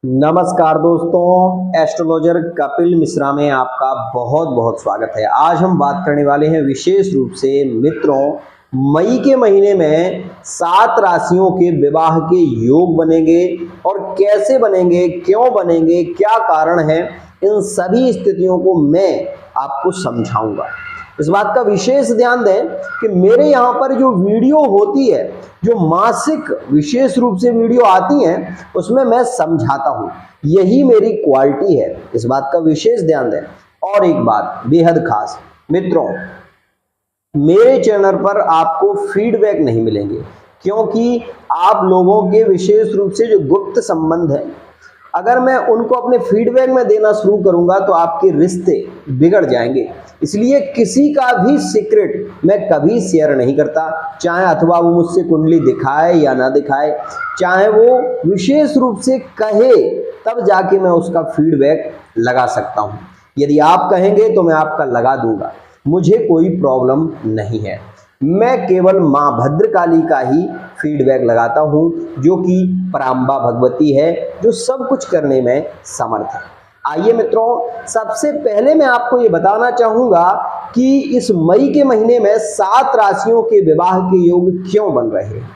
नमस्कार दोस्तों, एस्ट्रोलॉजर कपिल मिश्रा में आपका बहुत बहुत स्वागत है। आज हम बात करने वाले हैं विशेष रूप से मित्रों, मई के महीने में 7 राशियों के विवाह के योग बनेंगे और कैसे बनेंगे, क्यों बनेंगे, क्या कारण है, इन सभी स्थितियों को मैं आपको समझाऊंगा। इस बात का विशेष ध्यान दें कि मेरे यहाँ पर जो वीडियो होती है, जो मासिक विशेष रूप से वीडियो आती हैं, उसमें मैं समझाता हूँ। यही मेरी क्वालिटी है, इस बात का विशेष ध्यान दें। और एक बात बेहद खास मित्रों, मेरे चैनल पर आपको फीडबैक नहीं मिलेंगे, क्योंकि आप लोगों के विशेष रूप से जो गुप्त संबंध है, अगर मैं उनको अपने फीडबैक में देना शुरू करूंगा तो आपके रिश्ते बिगड़ जाएंगे। इसलिए किसी का भी सीक्रेट मैं कभी शेयर नहीं करता, चाहे अथवा वो मुझसे कुंडली दिखाए या ना दिखाए, चाहे वो विशेष रूप से कहे, तब जाके मैं उसका फीडबैक लगा सकता हूं। यदि आप कहेंगे तो मैं आपका लगा दूंगा, मुझे कोई प्रॉब्लम नहीं है। मैं केवल मां भद्रकाली का ही फीडबैक लगाता हूं, जो कि पराम्बा भगवती है, जो सब कुछ करने में समर्थ है। आइए मित्रों, सबसे पहले मैं आपको ये बताना चाहूंगा कि इस मई के महीने में 7 राशियों के विवाह के योग क्यों बन रहे हैं।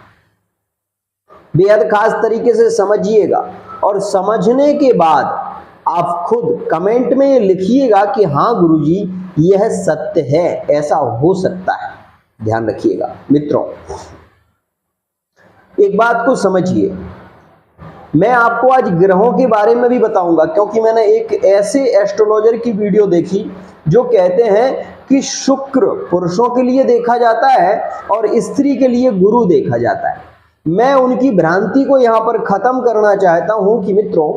बेहद खास तरीके से समझिएगा और समझने के बाद आप खुद कमेंट में लिखिएगा कि हाँ गुरुजी, यह सत्य है, ऐसा हो सकता है। ध्यान रखिएगा मित्रों, एक बात को समझिए। मैं आपको आज ग्रहों के बारे में भी बताऊंगा, क्योंकि मैंने एक ऐसे एस्ट्रोलॉजर की वीडियो देखी जो कहते हैं कि शुक्र पुरुषों के लिए देखा जाता है और स्त्री के लिए गुरु देखा जाता है। मैं उनकी भ्रांति को यहां पर खत्म करना चाहता हूं कि मित्रों,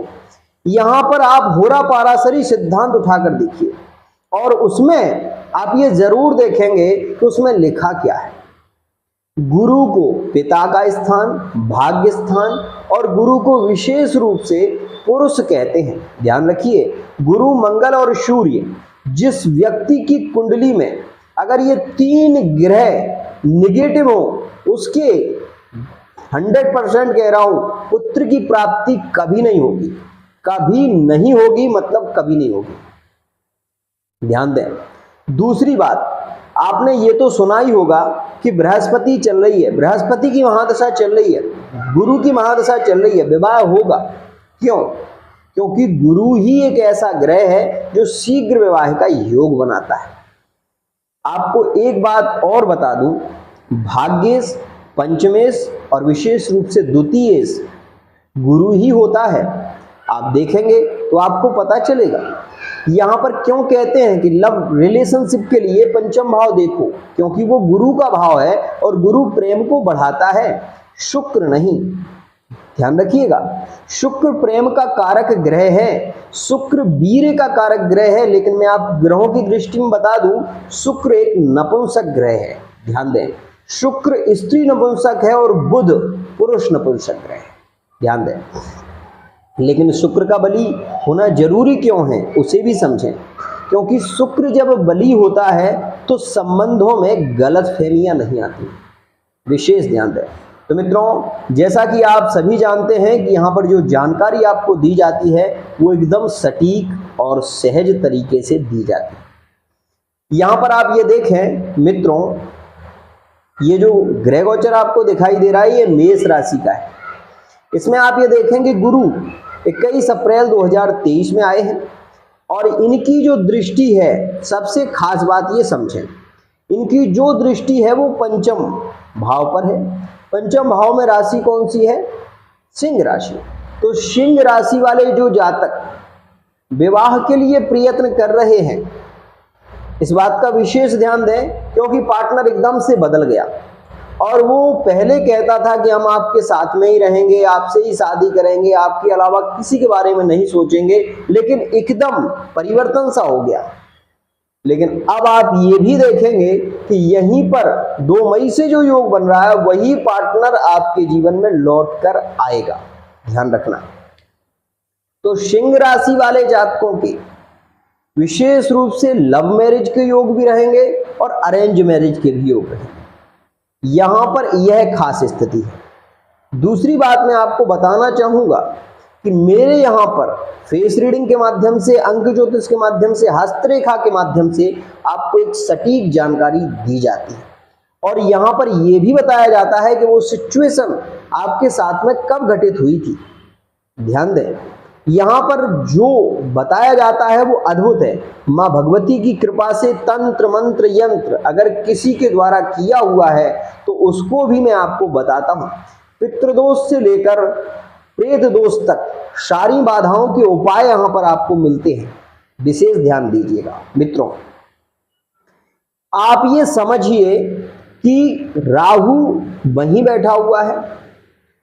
यहां पर आप होरा पाराशरी सिद्धांत उठाकर देखिए और उसमें आप ये जरूर देखेंगे कि उसमें लिखा क्या है। गुरु को पिता का स्थान, भाग्य स्थान और गुरु को विशेष रूप से पुरुष कहते हैं। ध्यान रखिए, गुरु, मंगल और सूर्य, जिस व्यक्ति की कुंडली में अगर ये 3 ग्रह निगेटिव हो, उसके 100% कह रहा हूं, पुत्र की प्राप्ति कभी नहीं होगी। कभी नहीं होगी मतलब कभी नहीं होगी। ध्यान दें। दूसरी बात, आपने ये तो सुना ही होगा कि बृहस्पति चल रही है, बृहस्पति की महादशा चल रही है, गुरु की महादशा चल रही है, विवाह होगा। क्यों? क्योंकि गुरु ही एक ऐसा ग्रह है जो शीघ्र विवाह का योग बनाता है। आपको एक बात और बता दूं, भाग्येश, पंचमेश और विशेष रूप से द्वितीयेश गुरु ही होता है। आप देखेंगे तो आपको पता चलेगा। यहां पर क्यों कहते हैं कि लव रिलेशनशिप के लिए पंचम भाव देखो, क्योंकि वो गुरु का भाव है और गुरु प्रेम को बढ़ाता है, शुक्र नहीं। ध्यान रखिएगा, शुक्र प्रेम का कारक ग्रह है, शुक्र वीर्य का कारक ग्रह है। लेकिन मैं आप ग्रहों की दृष्टि में बता दूं, शुक्र एक नपुंसक ग्रह है। ध्यान दें, शुक्र स्त्री नपुंसक है और बुध पुरुष नपुंसक ग्रह है। ध्यान दें। लेकिन शुक्र का बली होना जरूरी क्यों है, उसे भी समझें। क्योंकि शुक्र जब बली होता है तो संबंधों में गलतफहमियां नहीं आती। विशेष ध्यान दें। तो मित्रों, जैसा कि आप सभी जानते हैं कि यहाँ पर जो जानकारी आपको दी जाती है वो एकदम सटीक और सहज तरीके से दी जाती है। यहाँ पर आप ये देखें मित्रों, ये जो ग्रह गोचर आपको दिखाई दे रहा है, ये मेष राशि का है। इसमें आप ये देखेंगे गुरु 21 अप्रैल 2023 में आए हैं और इनकी जो दृष्टि है, सबसे खास बात ये समझें, इनकी जो दृष्टि है वो पंचम भाव पर है। पंचम भाव में राशि कौन सी है? सिंह राशि। तो सिंह राशि वाले जो जातक विवाह के लिए प्रयत्न कर रहे हैं, इस बात का विशेष ध्यान दें, क्योंकि पार्टनर एकदम से बदल गया और वो पहले कहता था कि हम आपके साथ में ही रहेंगे, आपसे ही शादी करेंगे, आपके अलावा किसी के बारे में नहीं सोचेंगे, लेकिन एकदम परिवर्तन सा हो गया। लेकिन अब आप ये भी देखेंगे कि यहीं पर 2 मई से जो योग बन रहा है, वही पार्टनर आपके जीवन में लौट कर आएगा। ध्यान रखना। तो सिंह राशि वाले जातकों की विशेष रूप से लव मैरिज के योग भी रहेंगे और अरेंज मैरिज के भी योग रहेंगे। यहां पर यह खास स्थिति है। दूसरी बात मैं आपको बताना चाहूंगा कि मेरे यहाँ पर फेस रीडिंग के माध्यम से, अंक ज्योतिष के माध्यम से, हस्तरेखा के माध्यम से आपको एक सटीक जानकारी दी जाती है और यहाँ पर यह भी बताया जाता है कि वो सिचुएशन आपके साथ में कब घटित हुई थी। ध्यान दें, यहाँ पर जो बताया जाता है वो अद्भुत है। माँ भगवती की कृपा से तंत्र मंत्र यंत्र अगर किसी के द्वारा किया हुआ है तो उसको भी मैं आपको बताता हूँ। पितृदोष से लेकर प्रेत दोष तक सारी बाधाओं के उपाय यहाँ पर आपको मिलते हैं। विशेष ध्यान दीजिएगा मित्रों। आप ये समझिए कि राहु वहीं बैठा हुआ है।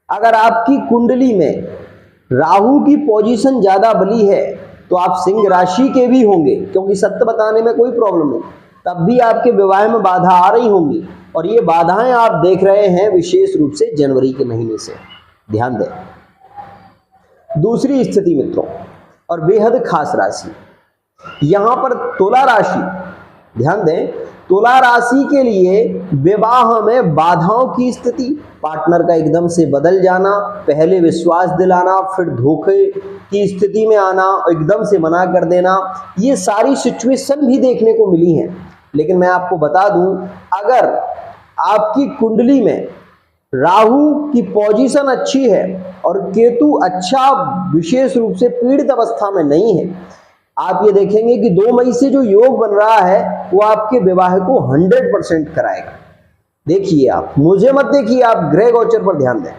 अगर आपकी कुंडली में राहु की पोजीशन ज्यादा बली है तो आप सिंह राशि के भी होंगे, क्योंकि सत्य बताने में कोई प्रॉब्लम नहीं, तब भी आपके विवाह में बाधा आ रही होंगी और ये बाधाएं आप देख रहे हैं विशेष रूप से जनवरी के महीने से। ध्यान दें। दूसरी स्थिति मित्रों और बेहद खास राशि यहां पर तुला राशि। ध्यान दें, तुला राशि के लिए विवाह में बाधाओं की स्थिति, पार्टनर का एकदम से बदल जाना, पहले विश्वास दिलाना, फिर धोखे की स्थिति में आना, एकदम से मना कर देना, ये सारी सिचुएशन भी देखने को मिली हैं। लेकिन मैं आपको बता दूं, अगर आपकी कुंडली में राहु की पोजीशन अच्छी है और केतु अच्छा विशेष रूप से पीड़ित अवस्था में नहीं है, आप ये देखेंगे कि 2 मई से जो योग बन रहा है वो आपके विवाह को 100% कराएगा। देखिए, आप मुझे मत देखिए, आप ग्रह गोचर पर ध्यान दें।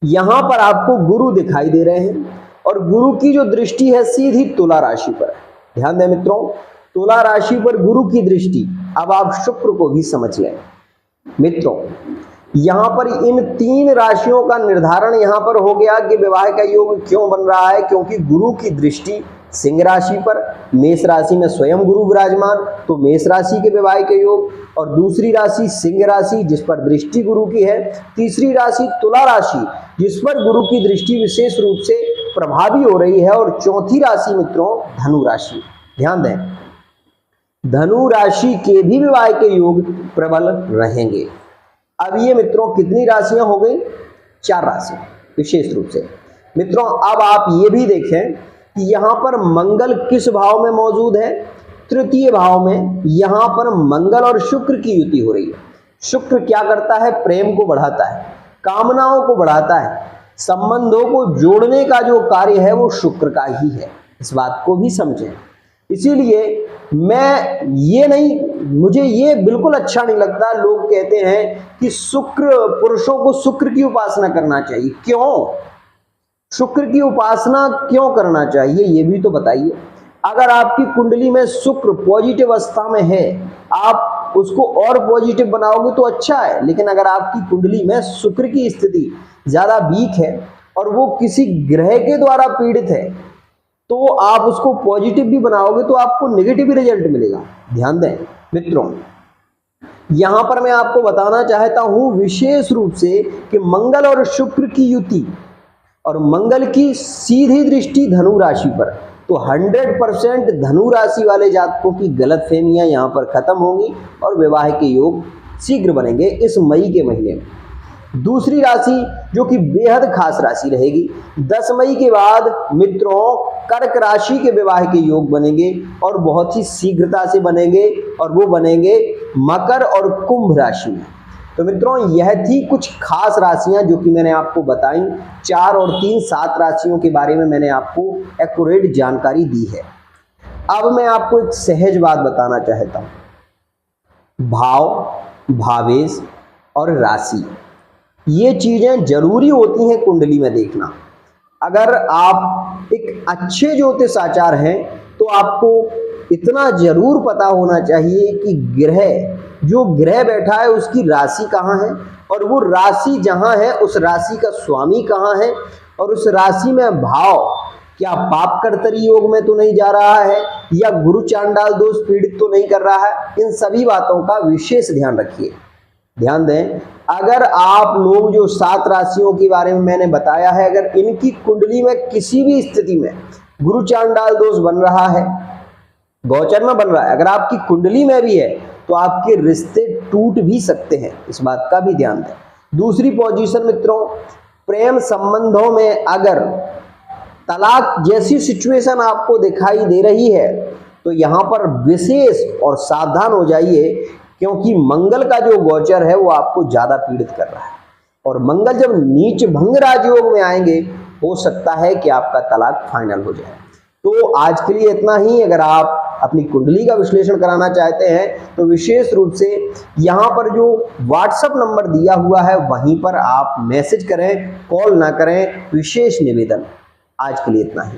यहां पर आपको गुरु दिखाई दे रहे हैं और गुरु की जो दृष्टि है सीधी तुला राशि पर है। ध्यान दें मित्रों, तुला राशि पर गुरु की दृष्टि। अब आप शुक्र को भी समझ लें मित्रों। यहां पर इन 3 राशियों का निर्धारण यहां पर हो गया कि विवाह का योग क्यों बन रहा है, क्योंकि गुरु की दृष्टि सिंह राशि पर, मेष राशि में स्वयं गुरु विराजमान, तो मेष राशि के विवाह के योग, और दूसरी राशि सिंह राशि जिस पर दृष्टि गुरु की है, तीसरी राशि तुला राशि जिस पर गुरु की दृष्टि विशेष रूप से प्रभावी हो रही है, और चौथी राशि मित्रों धनु राशि। ध्यान दें, धनु राशि के भी विवाह के योग प्रबल रहेंगे। अब ये मित्रों कितनी राशियां हो गई? 4 राशि विशेष रूप से। मित्रों अब आप ये भी देखें कि यहां पर मंगल किस भाव में मौजूद है? तृतीय भाव में। यहां पर मंगल और शुक्र की युति हो रही है। शुक्र क्या करता है? प्रेम को बढ़ाता है, कामनाओं को बढ़ाता है, संबंधों को जोड़ने का जो कार्य है वो शुक्र का ही है। इस बात को भी समझें। इसीलिए मुझे ये बिल्कुल अच्छा नहीं लगता, लोग कहते हैं कि पुरुषों को शुक्र की उपासना करना चाहिए। क्यों शुक्र की उपासना क्यों करना चाहिए, ये भी तो बताइए। अगर आपकी कुंडली में शुक्र पॉजिटिव अवस्था में है, आप उसको और पॉजिटिव बनाओगे तो अच्छा है। लेकिन अगर आपकी कुंडली में शुक्र की स्थिति ज्यादा वीक है और वो किसी ग्रह के द्वारा पीड़ित है, तो आप उसको पॉजिटिव भी बनाओगे तो आपको नेगेटिव रिजल्ट मिलेगा। ध्यान दें मित्रों, यहां पर मैं आपको बताना चाहता हूं विशेष रूप से कि मंगल और शुक्र की युति और मंगल की सीधी दृष्टि धनु राशि पर, तो 100% धनु राशि वाले जातकों की गलतफहमियां यहां पर खत्म होंगी और विवाह के योग शीघ्र बनेंगे इस मई के महीने में। दूसरी राशि जो कि बेहद खास राशि रहेगी, 10 मई के बाद मित्रों कर्क राशि के विवाह के योग बनेंगे और बहुत ही शीघ्रता से बनेंगे, और वो बनेंगे मकर और कुंभ राशि में। तो मित्रों यह थी कुछ खास राशियां जो कि मैंने आपको बताई। 4 और 3 7 राशियों के बारे में मैंने आपको एक्यूरेट जानकारी दी है। अब मैं आपको एक सहज बात बताना चाहता हूं। भाव, भावेश और राशि, ये चीजें जरूरी होती हैं कुंडली में देखना। अगर आप एक अच्छे ज्योतिषाचार हैं तो आपको इतना जरूर पता होना चाहिए कि जो ग्रह बैठा है उसकी राशि कहाँ है, और वो राशि जहां है उस राशि का स्वामी कहाँ है, और उस राशि में भाव क्या पाप कर्तरी योग में तो नहीं जा रहा है, या गुरु चांडाल दोष पीड़ित तो नहीं कर रहा है। इन सभी बातों का विशेष ध्यान रखिए। ध्यान दें, अगर आप लोग जो 7 राशियों के बारे में मैंने बताया है, अगर इनकी कुंडली में किसी भी स्थिति में गुरु चांडाल दोष बन रहा है, गोचर में बन रहा है, अगर आपकी कुंडली में भी है, तो आपके रिश्ते टूट भी सकते हैं। इस बात का भी ध्यान दें। दूसरी पोजीशन मित्रों प्रेम संबंधों में अगर तलाक जैसी सिचुएशन आपको दिखाई दे रही है तो यहाँ पर विशेष और सावधान हो जाइए, क्योंकि मंगल का जो गोचर है वो आपको ज्यादा पीड़ित कर रहा है। और मंगल जब नीच भंग राजयोग में आएंगे, हो सकता है कि आपका तलाक फाइनल हो जाए। तो आज के लिए इतना ही। अगर आप अपनी कुंडली का विश्लेषण कराना चाहते हैं तो विशेष रूप से यहाँ पर जो व्हाट्सएप नंबर दिया हुआ है वहीं पर आप मैसेज करें, कॉल ना करें, विशेष निवेदन। आज के लिए इतना ही।